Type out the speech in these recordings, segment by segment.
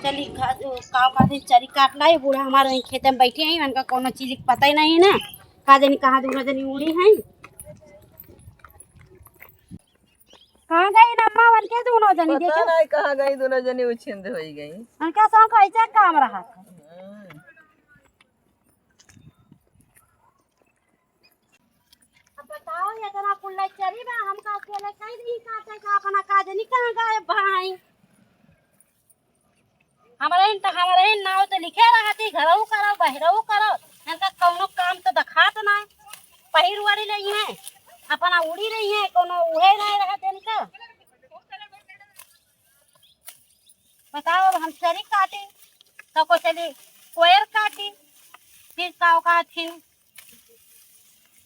चली काव का चरी काट लाई बूढ़ा हमारे वहीं खेत में बैठे हैं उनका कोनो चीज का पता ही नहीं है ना का जनी कहाँ दूर जनी उड़ी हैं कहाँ गई अम्मा वन के दोनों जनी पता देखो नहीं कहाँ गई दोनों जनी उछिंद हो गई। उनका सौ कैसा काम रहा था अब बताओ ये जना कुल्ला चरी बा हम का अकेले कहीं नहीं काटे का अपना का जनी कहाँ गए भाई हमारे नाव तो लिखे रहती घरऊ करो बहरऊ करो इनका कौनो काम तो दिखात ना पहिर वाली नहीं है अपना उड़ी रही है कोनो उहे नहीं रहते इनका बताओ अब हम चरी काटे तो को चली कोयर काटी फिर काव का थी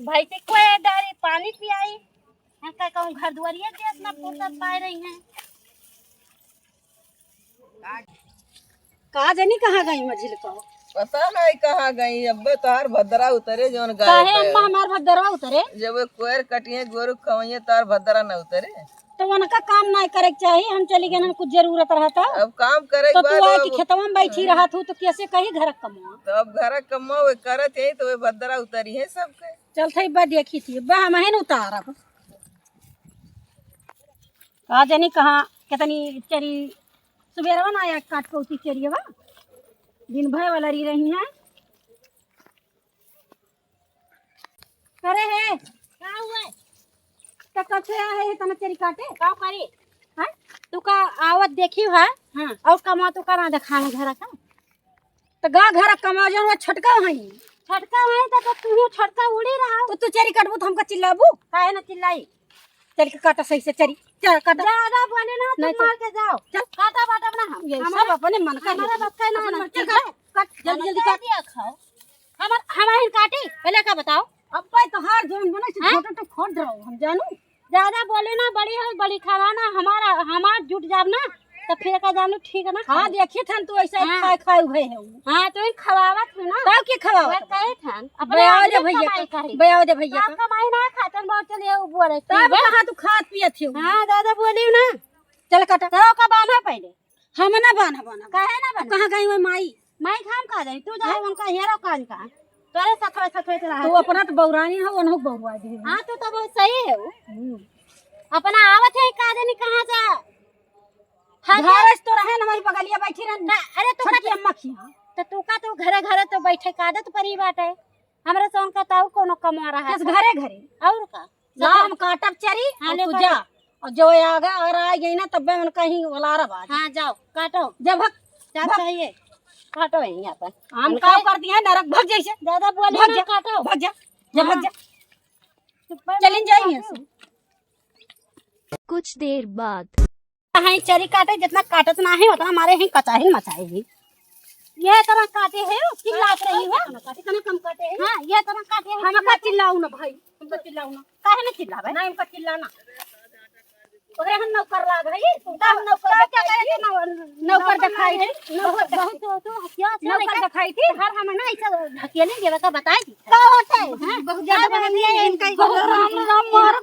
भाई से कोयर डाली पानी पियाई इनका कहूँ घर दुआरिया देश ना फुर्सत पा रही हैं का जनी कहाँ गई मझिल को पता नहीं कहाँ गई। अब्बे तार भद्रा उतरे जोन गाय काहे अम्मा हमार भद्दरवा उतरे जब वे कोयर कटिए गोरु खवइए तार भद्रा न उतरे तो उनका काम नहीं करे के चाहिए हम चली गए ना कुछ जरूरत रहता अब काम करे तो के तू बाद आके खेतवा में बैठी रहा तू तो कैसे कही घर कमा तो अब घर कमाओ वे करत है तो वे भद्रा उतरी है सबके चल थई बा देखी थी बा हम हैं उतार अब का जानी कहाँ कितनी चरी सुबेरवा ना आया काट के उसी चरियवा दिन भर वाला रही हैं करे है का हुआ तो कसे है तना चरी काटे का करी हां तू का आवत देखी है हां और कमा तो करा देखा है घर का तो गा घर कमा जो वो छटका है तो तू छटका उड़ी रहा तो तू चरी काटबू तो हमका चिल्लाबू काहे ना चिल्लाई चल के काटा सही से चरी चल काटा ज्यादा बोले ना तुम मार के जाओ चल काटा बाटा अपना हम ये सब अपने मन का हमारा बात का ना चल काट जल्दी जल्दी काट दिया खाओ हमारे काटी पहले का बताओ अब भाई तो हार जोन बने छोटा तो खोद रहो हम जानू ज्यादा बोले ना बड़ी है बड़ी खाना हमार जुट जाब ना तो फिर का जानू ठीक है ना हां देखिए थन तू ऐसा खाए खाए हुए है हां तो खवावत है ना तब के खवावत कहे थन अपने बयाओ दे भैया का कमाई ना खातन बहुत चले बोले तब कहां तू खात पियत थी हां दादा बोली ना चल काटा तो का बाना पहले हम ना बाना काहे ना बाना कहां गई माई खाम का जाई तू जाए उनका हेरो कान का तोरे सथवे चला तू अपना तो बौरानी हो ओनहु बौरा दे हां तू तो बहुत सही है अपना आवत है का देनी कहां जा घरस तो रहे ना वही बगलिया बैठी रह ना अरे तू का अम्मा खिया तो तू का तो घरे तो बैठे का आदत परी बात है हमरे सोन का ताऊ कोनो कमा रहा है घरे और का जा हम काटब चरी हां तू जा और जो आगा और आ गई ना तब मन कहीं वलारा बात हां जाओ काटो जब जा चाहिए काटो यहां पर हम का कर दिया नरक भग जैसे ज्यादा बोले ना काटो भग जा चलिन जाइए कुछ देर बाद हां चरी काटे जितना काटत ना है उतना हमारे यहीं कचाही मचाएगी ये तरह काटे है चिल्लात रही है काटे तना कम काटे है हां ये तरह काटे हम का चिल्लाऊ ना भाई हम तो चिल्लाऊ ना काहे ना चिल्लावे ना हमका चिल्लाना ओकरे हम नौकर लाग रही तू हम नौकर क्या करे नौकर दिखाई है नौकर बहुत तो क्या नौकर दिखाई थी हर हम ना ऐसा ढकेले देवे का बताई थी का होता है बहुत ज्यादा बन दिया है इनका राम मार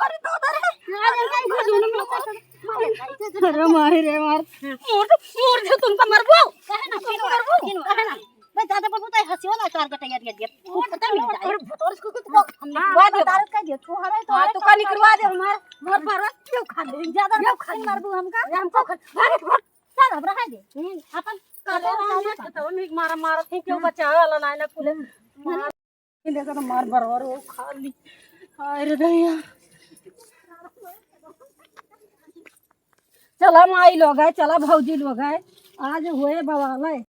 अरे तो उधर है आज इनका घुसने में अरे मार रे मार मोर जो तुमका मरबो काहे ना मरबो काहे ना मैं ज्यादा बोलबो तो हंसी वाला कार का तैयारी दिया तू पता मिल जाए और भतोर इसको कुछ हम निकलवा दे तारत का दे तू हरे तो तू का निकलवा दे हमार भर भर क्यों खा ले ज्यादा क्यों खा मारबू हमका हमको भाग भाग चल अब रहा दे अपन काले तो नहीं मार थे क्यों बचावे वाला ना ना कुले मार देखो तो मार बरवर वो खा ली अरे भैया चला माई लोग है चला भौजी लोग है आज हुए बवाल है।